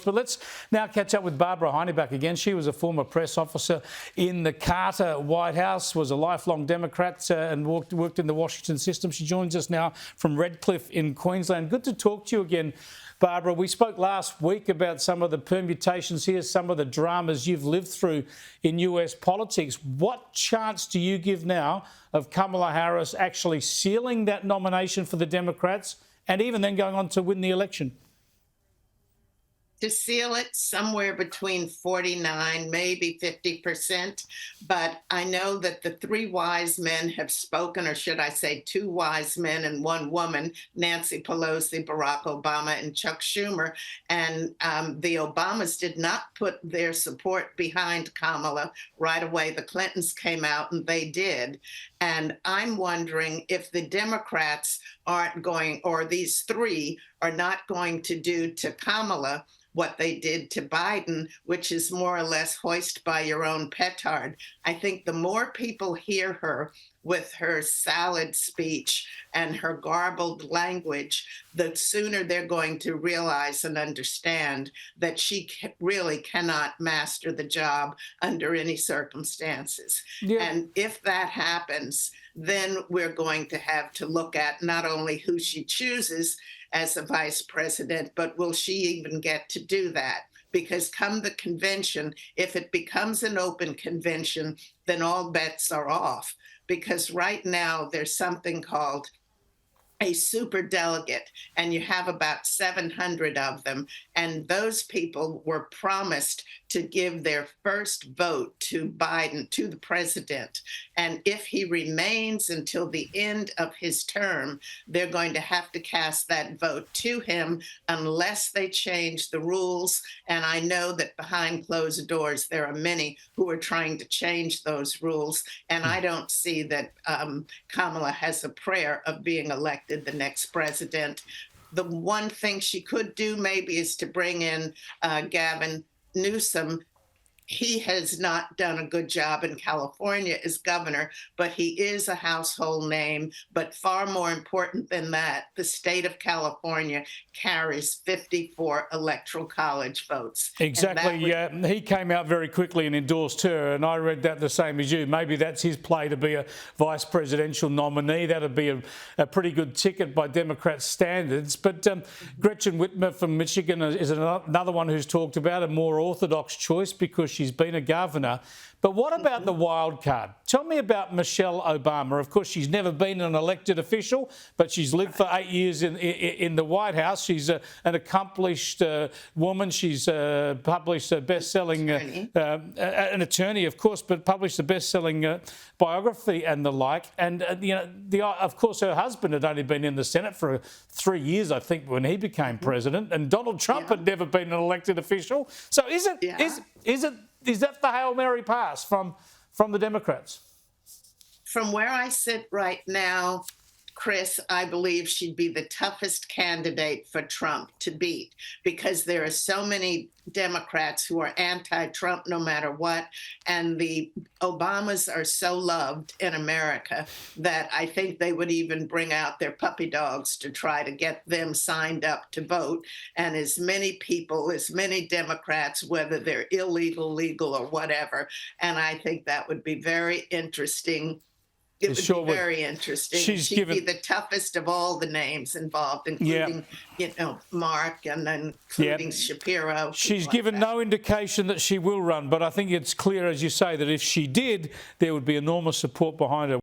But let's now catch up with Barbara Heineback again. She was a former press officer in the Carter White House, was a lifelong Democrat and worked in the Washington system. She joins us now from Redcliffe in Queensland. Good to talk to you again, Barbara. We spoke last week about some of the permutations here, some of the dramas you've lived through in US politics. What chance do you give now of Kamala Harris actually sealing that nomination for the Democrats and even then going on to win the election? To seal it somewhere between 49, maybe 50%. But I know that the three wise men have spoken, or should I say two wise men and one woman, Nancy Pelosi, Barack Obama, and Chuck Schumer. And the Obamas did not put their support behind Kamala right away. The Clintons came out and they did. And I'm wondering if the Democrats aren't going, or these three are not going to do to Kamala what they did to Biden, which is more or less hoist by your own petard. I think the more people hear her with her salad speech and her garbled language, the sooner they're going to realize and understand that she really cannot master the job under any circumstances. Yeah. And if that happens, then we're going to have to look at not only who she chooses as a vice president, but will she even get to do that? Because come the convention, if it becomes an open convention, then all bets are off. Because right now there's something called a super delegate, and you have about 700 of them. And those people were promised to give their first vote to Biden, to the president. And if he remains until the end of his term, they're going to have to cast that vote to him unless they change the rules. And I know that behind closed doors, there are many who are trying to change those rules. And I don't see that Kamala has a prayer of being elected the next president. The one thing she could do maybe is to bring in Gavin Newsom. He has not done a good job in California as governor, but he is a household name. But far more important than that, the state of California carries 54 electoral college votes. Exactly. He came out very quickly and endorsed her, and I read that the same as you. Maybe that's his play to be a vice presidential nominee. That would be a pretty good ticket by Democrat standards. But Gretchen Whitmer from Michigan is another one who's talked about a more orthodox choice because she's been a governor. But what about the wild card? Tell me about Michelle Obama. Of course, she's never been an elected official, but she's lived for 8 years in the White House. She's an accomplished woman. She's published a best-selling, an attorney, of course, but published a best-selling biography and the like. And, of course, her husband had only been in the Senate for 3 years, I think, when he became president. And Donald Trump had never been an elected official. So is that the Hail Mary pass from the Democrats? From where I sit right now, Chris, I believe she'd be the toughest candidate for Trump to beat because there are so many Democrats who are anti-Trump no matter what. And the Obamas are so loved in America that I think they would even bring out their puppy dogs to try to get them signed up to vote. And as many people, as many Democrats, whether they're illegal, legal, or whatever. And I think that would be very interesting. It would be very interesting. She'd be the toughest of all the names involved, including, Mark and then including Shapiro. She's given no indication that she will run, but I think it's clear, as you say, that if she did, there would be enormous support behind her.